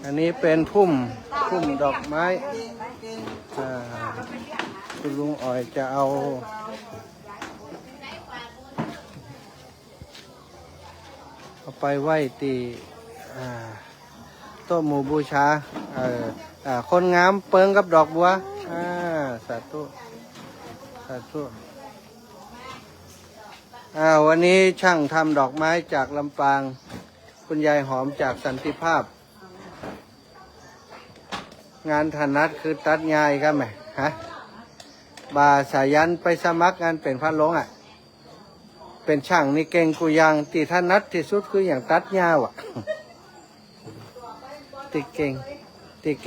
อันนี้เป็นพุ่มดอกไม้คุณลุงอ๋อยจะเอาไปไหว้ตีโต๊ะหมู่บูชาคนงามเปิงกับดอกบัวสาธุสาธุวันนี้ช่างทำดอกไม้จากลำปางคุณยายหอมจากสันติภาพงานถนัดคือตัดง่ายครับแม่ฮะบาสายันไปสมัครงานเป็นพันลงเป็นช่างนี่เก่งกูยังตีถนัดที่สุดคืออย่างตัดหญ้าตีเก่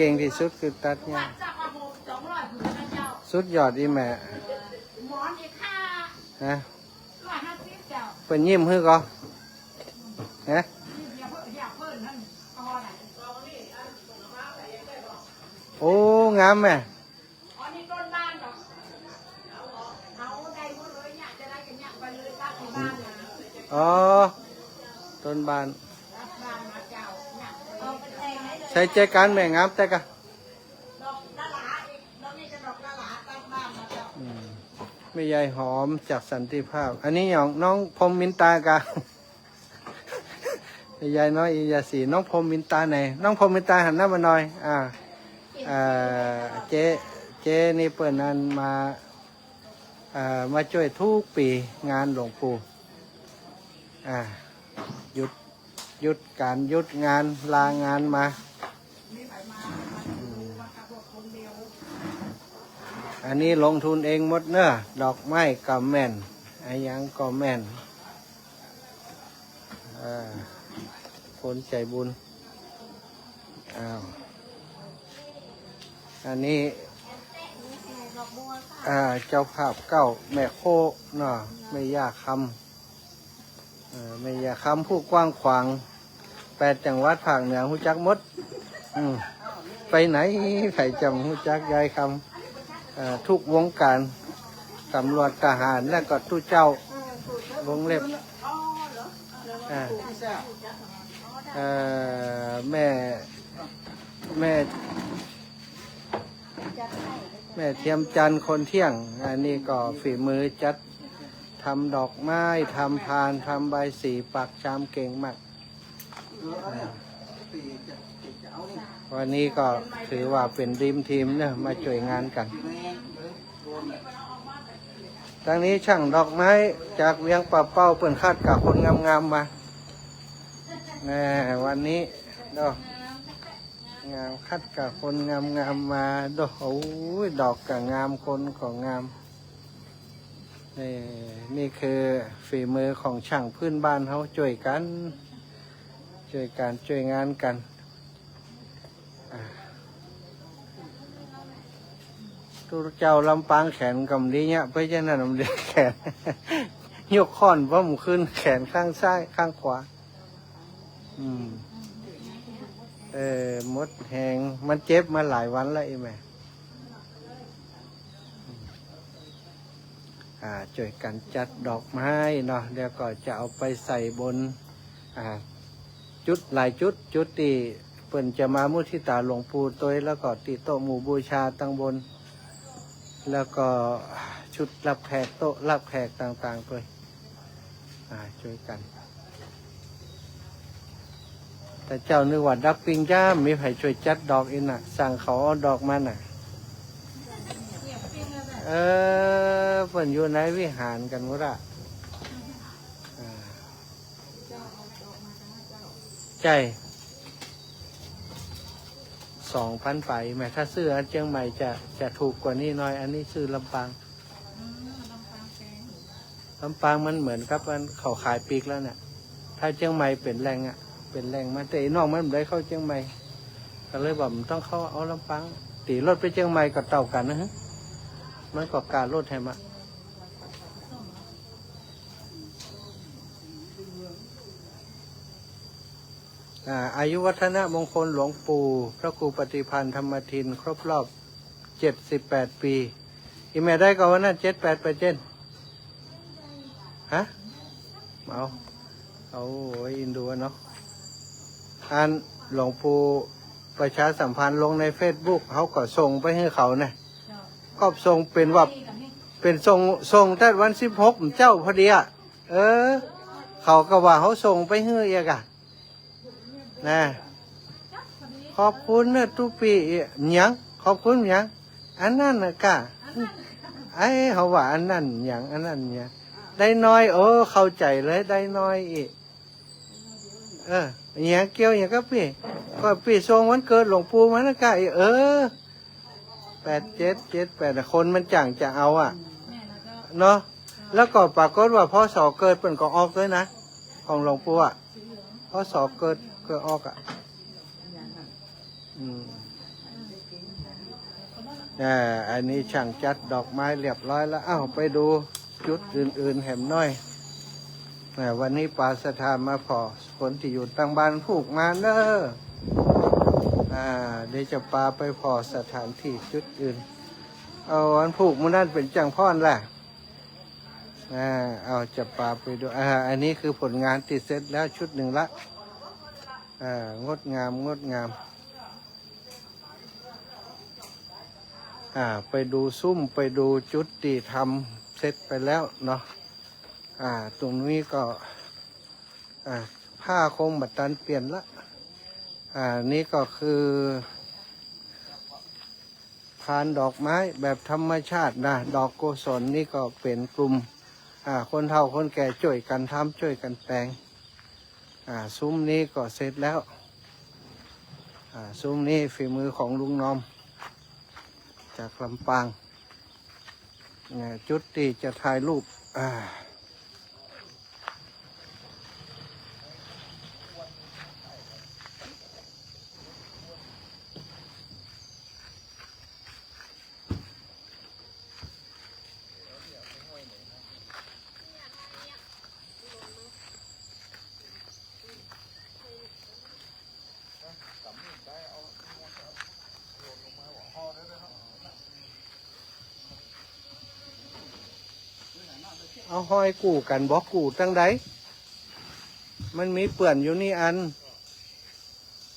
งที่สุดคือตัดหญ้าสุดยอดอีแม่ฮะเป็นยิ้มฮือก็ฮะโอ้งามแม่อ๋อต้นบานใช้ใจการแม่งามแต่กะไม่ใหญ่หอมจากสันติภาพอันนี้อย่างน้องพรมมินตากะไม่ใหญ่น้อยอียาสีน้องพรมมินตาไหนน้องพรมมินตาหันหน้ามาหน่อยเจ๊นี่เปิดนั้นมาช่วยทุกปีงานหลวงปู่หยุดการหยุดงานลางานมาอันนี้ลงทุนเองหมดเนอะดอกไม้ก็แม่นไอ้ยังก็แม่นคนใจบุญอันนี้เจ้าภาพเก้าแม่โคเนาะไม่ยากคำไม่ยากคำผู้กว้างขวาง8 จังหวัดภาคเหนือหูจักหมดไปไหนใครจำหูจักยายคำทุกวงการตำรวจทหารและก็ตู้เจ้าวงเล็บแม่เทียมจันทร์คนเที่ยงอันนี้ก็ฝีมือจัดทำดอกไม้ทำพานทำใบสีปักชามเก่งมากวันนี้ก็ถือว่าเป็นดีมทีมเนี่ยมาช่วยงานกันทางนี้ช่างดอกไม้จากเวียงป่าเป้าเปิ่นคาดกับคนงามๆมาวันนี้ดอกงามคัดกับคนงามมาดอกดอกกับงามคนของงามนี่คือฝีมือของช่างพื้นบ้านเขาช่วยงานกันทุกเจ้าลำปางแขนกำดีเนี่ยเพื่อจะนั่นลำเลียแขนยกค้อนเพราะมันขึ้นแขนข้างซ้ายข้างขวามดแหงมันเจ็บมาหลายวันแล้วไอ้แม่ช่วยกันจัดดอกไม้เนาะเดี๋ยวก็จะเอาไปใส่บนจุดหลายจุดที่เปิ่นจะมามุทิตาหลวงปู่ตัวแล้วก็ติโต๊ะหมู่บูชาตั้งบนแล้วก็ชุดรับแขกโต๊ะรับแขกต่างๆด้วยช่วยกันแต่เจ้านึกว่าดักปิงจ้ามีใครช่วยจัดดอกอินสั่งเขาเอาดอกมาเปิ่นอยู่ในวิหารกันมุระใจ2,000ไปแม้ถ้าซื้ออันเชียงใหม่จะถูกกว่านี้หน่อยอันนี้ซื้อลำปางมันเหมือนกับมันเขาขายปีกแล้วเนี่ยถ้าเชียงใหม่เป็นแรงมันแต่นอกมันไม่ได้เข้าเชียงใหม่ก็เลยบอกมันต้องเข้าเอาลำปางตีรถไปเชียงใหม่กับเต่ากันนะฮะมันก็การรถแฮมอายุวัฒนะมงคลหลวงปู่พระครูปฏิพันธ์ธรรมทินครบรอบ78 ปีอีเมลได้ก็วันนั้น78 ไปเจนฮะเอาอินดูเนาะอันหลวงปู่พ ประชาสัมพันธ์ลงใน Facebook เขาก็ส่งไปให้เขาเนี่ยก็ส่งเป็นว่าเป็นส่งแต่วัน16เจ้าพอดีอ่ะเขาก็ว่าเขาส่งไปให้เอกอ่ะนะขอบคุณนะทุกปีหยังขอบคุณหยังอันนั้นนะกะไอ้เขาว่าอันนั้นหยังอันนั้นเนี่ยได้น้อยเข้าใจเลยได้น้อยอีกอย่างเกี่ยวอย่างก็พี่ทรงวันเกิดหลวงปู่มันนะกะ8778คนมันจังจะเอาอ่ะเนาะแล้วก็ปรากฏว่าพ่อสอเกิดเป็นก็ออกด้วยนะของหลวงปู่อ่ะพ่อสอเกิดออกอ่ะอันนี้ช่างจัดดอกไม้เรียบร้อยแล้วไปดูจุดอื่นๆแหมน้อยวันนี้ปาสถานมาพอคนที่อยู่ตั้งบ้านผูกมาเนอะเดี๋ยวจะปาไปพอสถานที่จุดอื่นวันผูกมันนั่นเป็นจังพ่อนแหละจะปาไปดูอันนี้คือผลงานติดเสร็จแล้วชุดหนึ่งละงดงามไปดูซุ้มไปดูจุดที่ทำเสร็จไปแล้วเนาะตรงนี้ก็ผ้าคงบัดตันเปลี่ยนละนี่ก็คือพานดอกไม้แบบธรรมชาตินะดอกโกศลนี่ก็เป็นกลุ่มคนเฒ่าคนแก่ช่วยกันทำช่วยกันแต่งซุ้มนี้ก็เสร็จแล้วซุ้มนี้ฝีมือของลุงนอมจากลำปางจุดที่จะถ่ายรูปเอาห้อยกู่กันบอกกู่ตั้งใดมันมีเปื่อนอยู่นี่อัน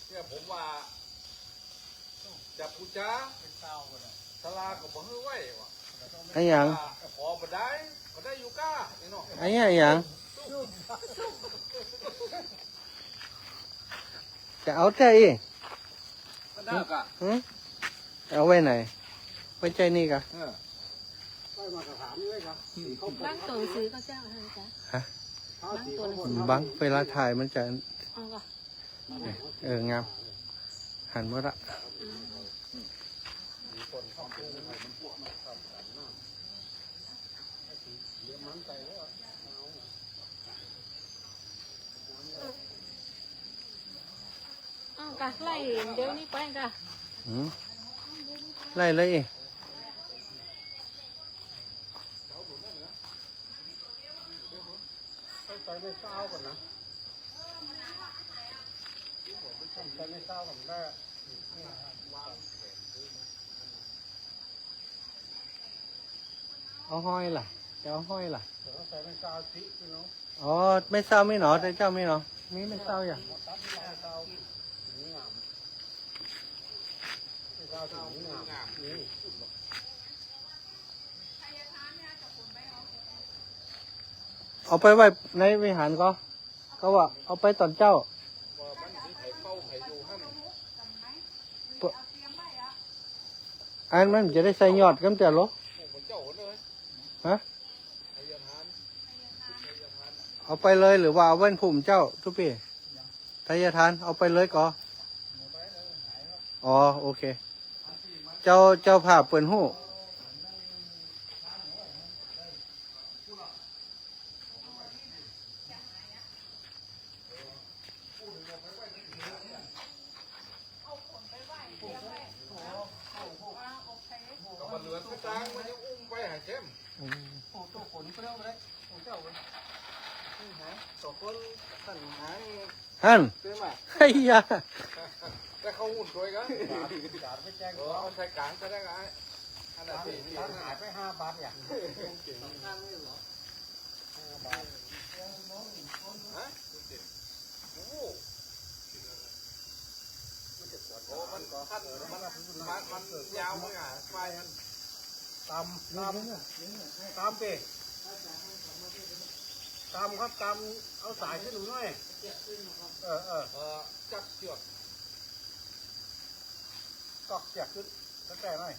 เนี่ยผมว่าจับกูจ้าสลาก็บอกให้ไว้ว่ะไอ้หยังขอมาได้อยู่ก้าเนาะไอ้หยังจะเอาใจเอาไว้ไหนไว้ใจนี่กะบางตัวซื้อก็เจ้าให้จ้ะฮะบังเวลาถ่ายมันจะงามหันมาละกะไล่เดี๋ยวนี้ไปกะไล่เลยไปไม่เศร้าก่อนนะไปไม่เศร้าผมได้เอาห้อยล่ะจะเอาห้อยล่ะไปไม่เศร้าสิพี่น้องไม่เศร้าไม่หนอแต่เจ้าไม่หนอมีไม่เศร้าอย่างเอาไปไว้ในวิหารก็ว่าเอาไปตอนเจ้าอันมันจะได้ใส่ยอดกันแต่หรอฮะเอาไปเลยหรือว่าเอาไว้ผุ่มเจ้าทุกปีทายทานเอาไปเลยก่อโอเคเจ้าภาพเปิดหู้ฮั่นไอ้ยาแต่เขาหุ่นด้วยกันเอาใส่กลางจะได้ไงอันนั้นหายไป5 บาทอย่างฮะโอ้ มันยาวมั้งอ่ะไฟมัน ตามเปตามครับตามเอาสายขึ้นหนูหน่อยจับเชือก ตอกเสียกขึ้นแล้วแต่หน่อย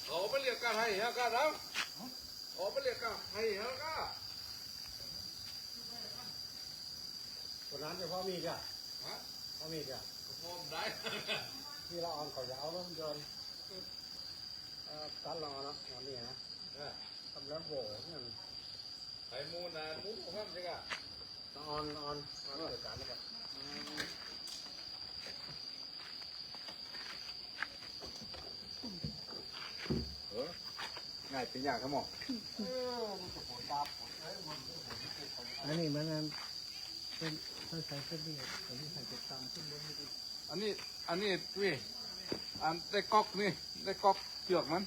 เขาไปเรียกกันให้ฮะกันนะเขาไปเรียกกันให้ฮะกัน ตัวนั้นจะพ่อมีจ้ะ ฮะ พ่อมีจ้ะ พร้อมได้ ที่เราเอาเขายาวแล้วโยนตัดรอเนาะตอนนี้นะทำแล้วโบนั่น ไอ้มูนมูนของมันใช่กะ ออนเกิดการแล้วกัน ง่ายเป็นอย่างครับหมอ อันนี้มันเป็นต้องใช้เส้นเดียวอันนี้ใส่ติดตามขึ้นบน อันนี้วิอันได้ก๊อกนี่ได้ก๊อกเชือกมัน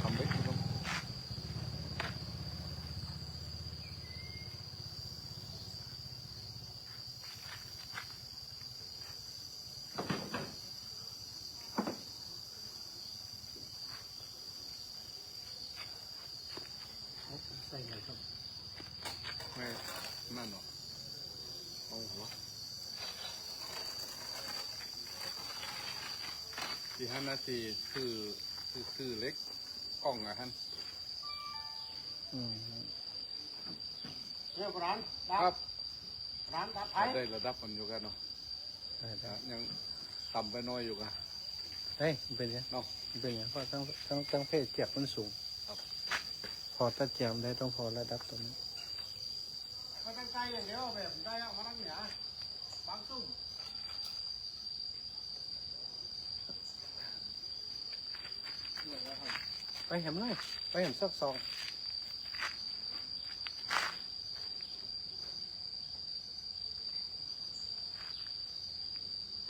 ทำเล็กครับ ใส่ไหนครับ ไม่นั่นหรอกเอาหัวที่5 นาทีคือเล็กกล้องอะท่าน เรื่องร้าน ครับ ร้านตัดไทย ได้ระดับมันอยู่กันเนาะยังต่ำไปน้อยอยู่กัน เฮ้ยเป็นยัง เนาะ เป็นยังเพราะตั้งเพศเจ็บมันสูง ครับ พอตัดเจียมได้ต้องพอระดับตรงนี้ มันเป็นไก่อย่างเดียวแบบได้เอามาทั้งเหนือบางตุ้ม ไปเห็นเลยไปเห็นซักซอง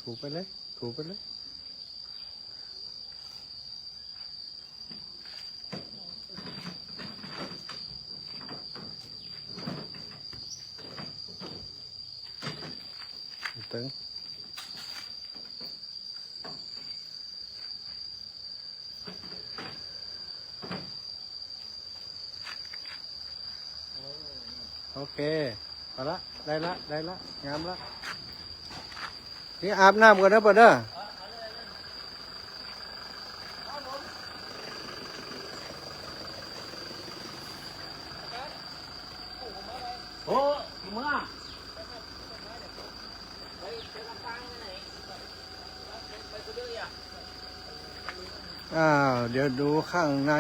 ถูไปเลยถูไปเลยตึงโอเคเอาละได้ละงามละนี่อาบน้ำก่อนนะเปิดเด้อ โอ้เมื่อ อ้าวเดี๋ยวดูข้างใน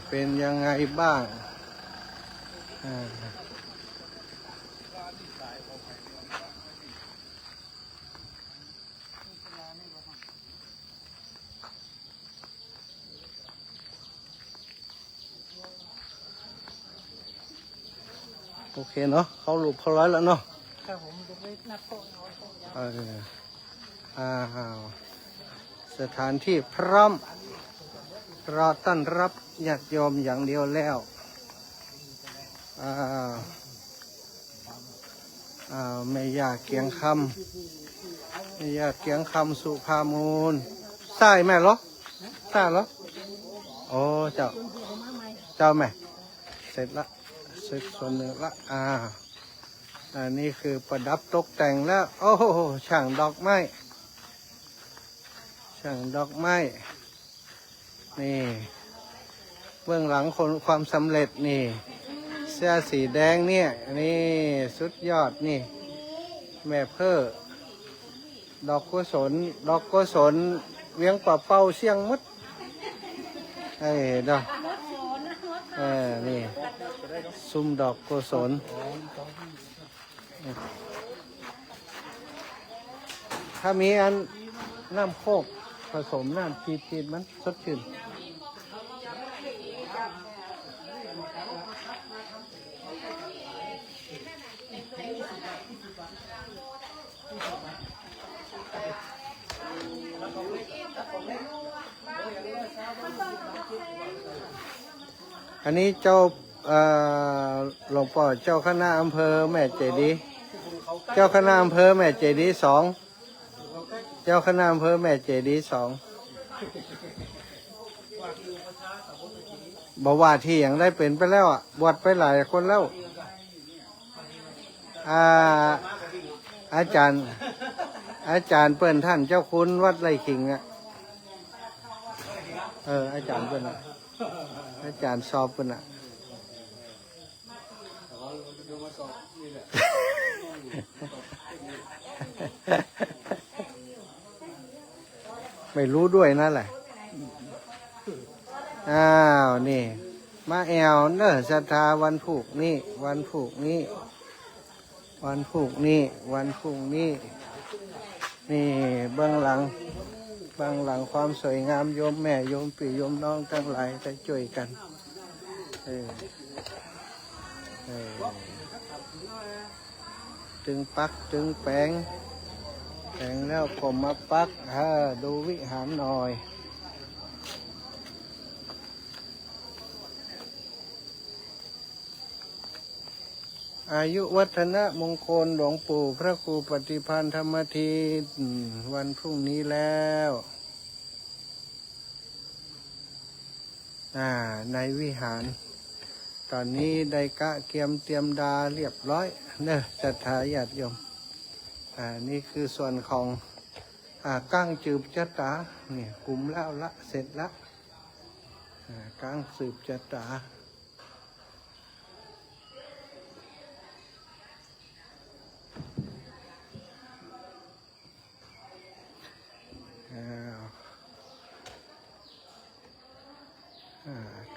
เป็นยังไงบ้างอ่าโอเคเนาะเขาหลุดเขาร้อยแล้วเนาะ ครับผมจะไปนัดโต๊ะนอนโต๊ะยาว อ้าวสถานที่พร้อมรอต้อนรับญาติโยมอย่างเดียวแล้วอ้าวไม่ยากเกียงคำไม่ยากเกียงคำสุภามูลใช่แม่เหรอใช่เหรอโอ้เจ้าแม่เสร็จละเสร็จส่วนหนึ่งละอันนี้คือประดับตกแต่งแล้วโอ้โหช่างดอกไม้นี่เบื้องหลังคนความสำเร็จนี่เสื้อสีแดงเนี่ยนี่สุดยอดนี่แม่เพ้อดอกกุศลเวียงป่าเป้าเสียงมดไอ้ดอกนี่ซุ่มดอกกุศลถ้ามีอันน้ำโคกผสมน้ำจีดมันสดชื่น อันนี้เจ้าหลวงพ่อเจ้าคณะอำเภอแม่เจดีย์เจ้าคณะอำเภอแม่เจดีย์2เจ้าคณะอำเภอแม่เจดีย์2บอกว่าที่อย่างได้เป็นไปแล้วอ่ะบวชไปหลายคนแล้วอาจารย์เปิ้นท่านเจ้าคุณวัดไร่ขิงอ่ะอาจารย์เปิ้นอ่ะอาจารย์สอบเปิ้นอ่ะไม่รู้ด้วยนั่นแหละอ้าวนี่มาแอวเนอะศรัทธาวันผูกนี่วันผูกนี่วันผูกนี่วันผูกนี่นี่เบื้องหลังความสวยงามโยมแม่โยมปี่โยมน้องทั้งหลายได้ช่วยกันจึงปักจึงแปลงแล้วก็มาปักดูวิหารหน่อยอายุวัฒนะมงคลหลวงปู่พระครูปฏิภาณธรรมทีวันพรุ่งนี้แล้วในวิหารตอนนี้ได้กะเกียมเตรียมดาเรียบร้อยเนอะศรัทธาญาติโยมนี่คือส่วนของก้างจืบจัตตาเนี่ยกลุ่มแล้วละเสร็จละก้างสืบจัตตา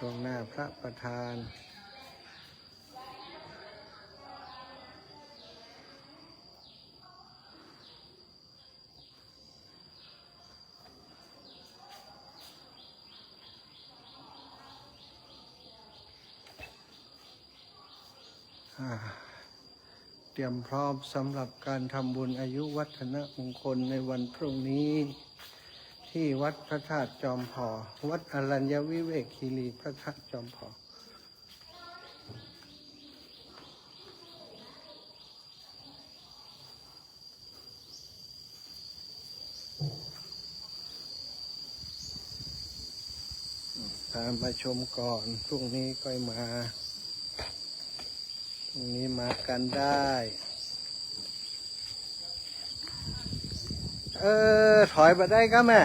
ตรงหน้าพระประธานเตรียมพร้อมสำหรับการทำบุญอายุวัฒนมงคลในวันพรุ่งนี้ที่วัดพระธาตุจอมพอวัดอรัญญวิเวกคีรีพระธาตุจอมพอตามมาชมก่อนพรุ่งนี้ก็มาพรุ่งนี้มากันได้ถอยมาได้ก็แม่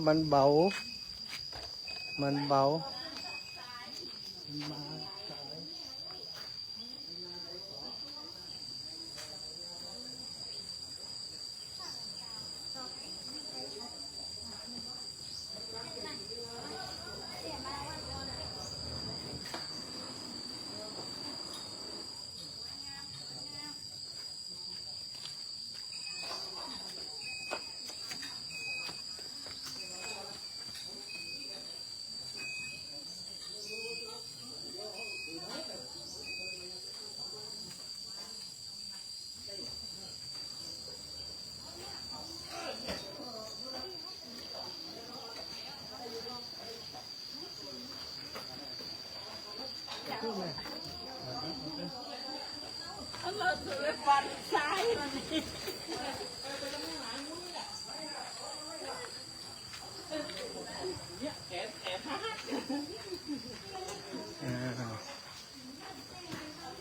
มันเบา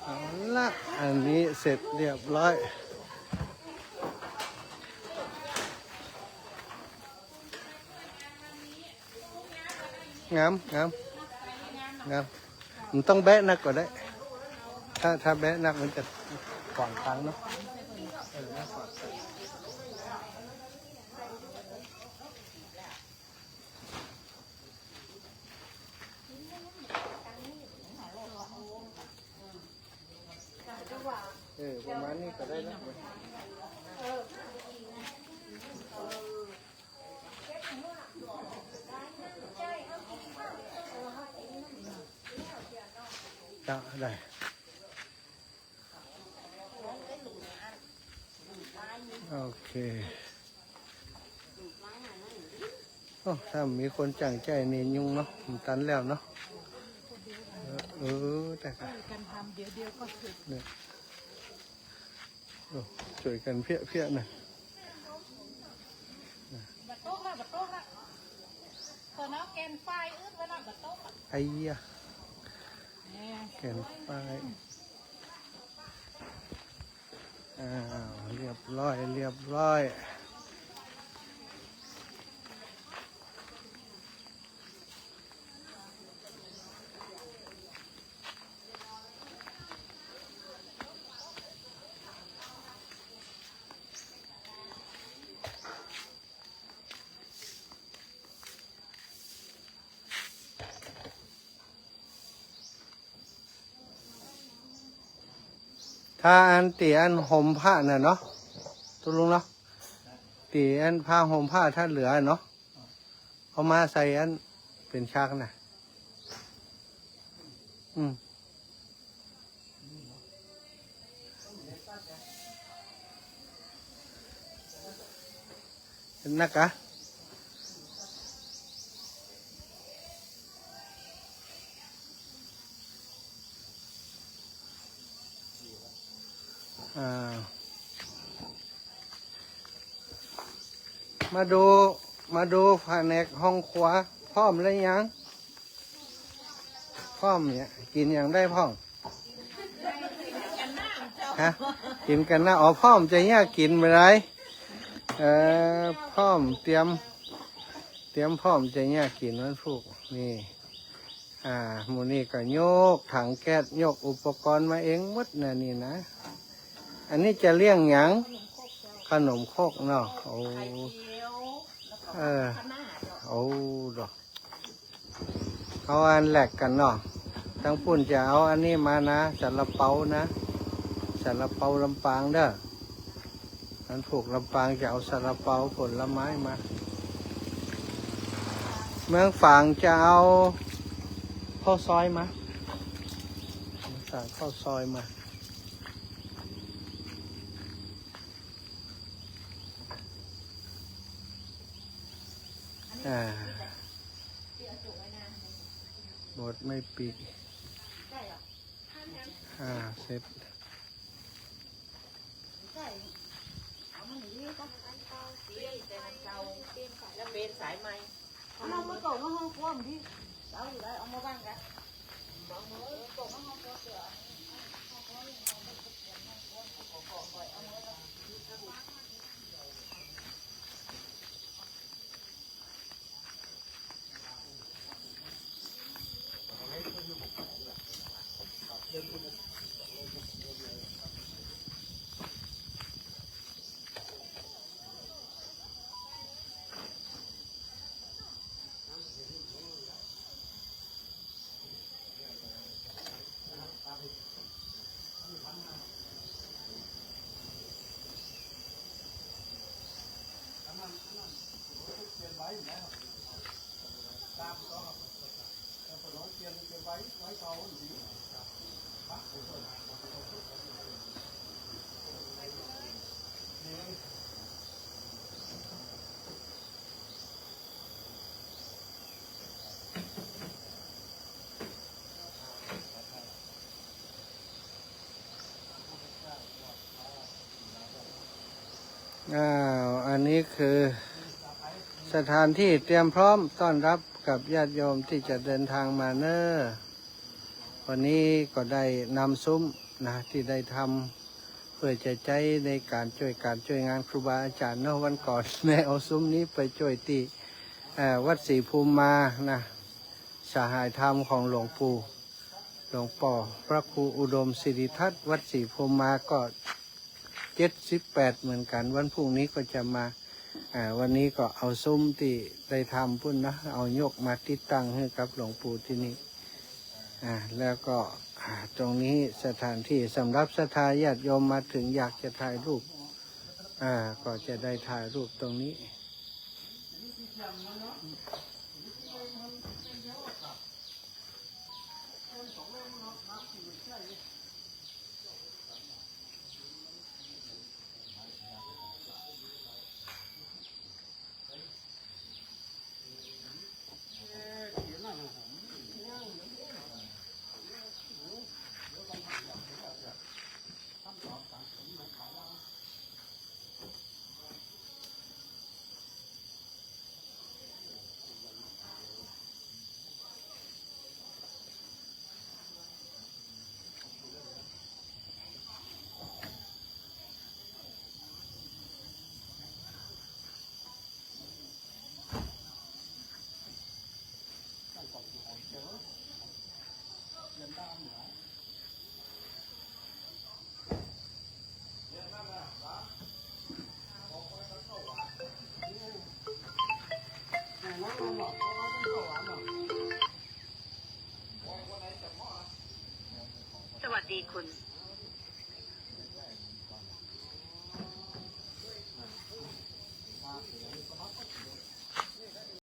เอาละอันนี้เสร็จเรียบร้อยงามมันต้องแบะนักก็ได้ถ้าแบะนักมันจะขวางทางเนาะประมาณนี้ก็ได้แล้ว จะได้โอเคโอ้ถ้ามีคนจังใจนี่ยุ่งเนาะมันตันแล้วเนาะแต่ก็ กันทำเดี๋ยวก็ถึง เนี่ยโอ้ช่วยกันเพี้ยนะ บัดโต๊ะละตัวน้องแกนไฟอึดไว้ละบัดโต๊ะ ไอ้ยะแก่นไฟอ้าวเรียบร้อย ถ้าอันตีอันห่มผ้าน่ะเนาะตุลุงเนาะตีอันผ้าห่มผ้าถ้าเหลือเนาะเอามาใส่อันเป็นชักน่ะเป็นนักกะมาดูแผนกห้องครัวพร้อมแล้วยังพร้อมเนี่ยกินอย่างได้พร้อมฮะกินกันนะอ๋อพร้อมจะแยกกินไปไรพร้อมเตรียมพร้อมจะแยกกินวันพุกนี่หมูนี่ก็โยกถังแก๊สโยกอุปกรณ์มาเองหมดนะนี่นะอันนี้จะเลี้ยงหยังขนมโคกเนาะโอ้โอ้ดอกเอาอันแหลกกันเนาะทั้งปุ่นจะเอาอันนี้มานะซาลาเปานะซาลาเปาลำปางเด้ออันผูกลำปางจะเอาซาลาเปาผลไม้มาเมืองฝางจะเอาข้าวซอยมาสั่งข้าวซอยมาบดไม่ปิดเสร็จแล้วเป็นสายไหมเอามาตกมาห้องครัวพี่เอาอยู่ได้เอามาบ้างกันอันนี้คือสถานที่เตรียมพร้อมต้อนรับกับญาติโยมที่จะเดินทางมาเนอวันนี้ก็ได้นำซุ้มนะที่ได้ทำเพื่อจะใจในการช่วยงานครูบาอาจารย์เนาะวันก่อนแม่เอาซุ้มนี้ไปช่วยที่วัดศรีภูมิมานะสหายธรรมของหลวงปู่หลวงป่อพระครูอุดมศิริทัศน์วัดศรีภูมิมาก็78เหมือนกันวันพรุ่งนี้ก็จะมาวันนี้ก็เอาซุ้มที่ได้ทำพุ่นนะเอายกมาติดตั้งให้กับหลวงปู่ที่นี่แล้วก็ตรงนี้สถานที่สำหรับศรัทธาญาติโยมมาถึงอยากจะถ่ายรูปก็จะได้ถ่ายรูปตรงนี้ สวัสดีคุณ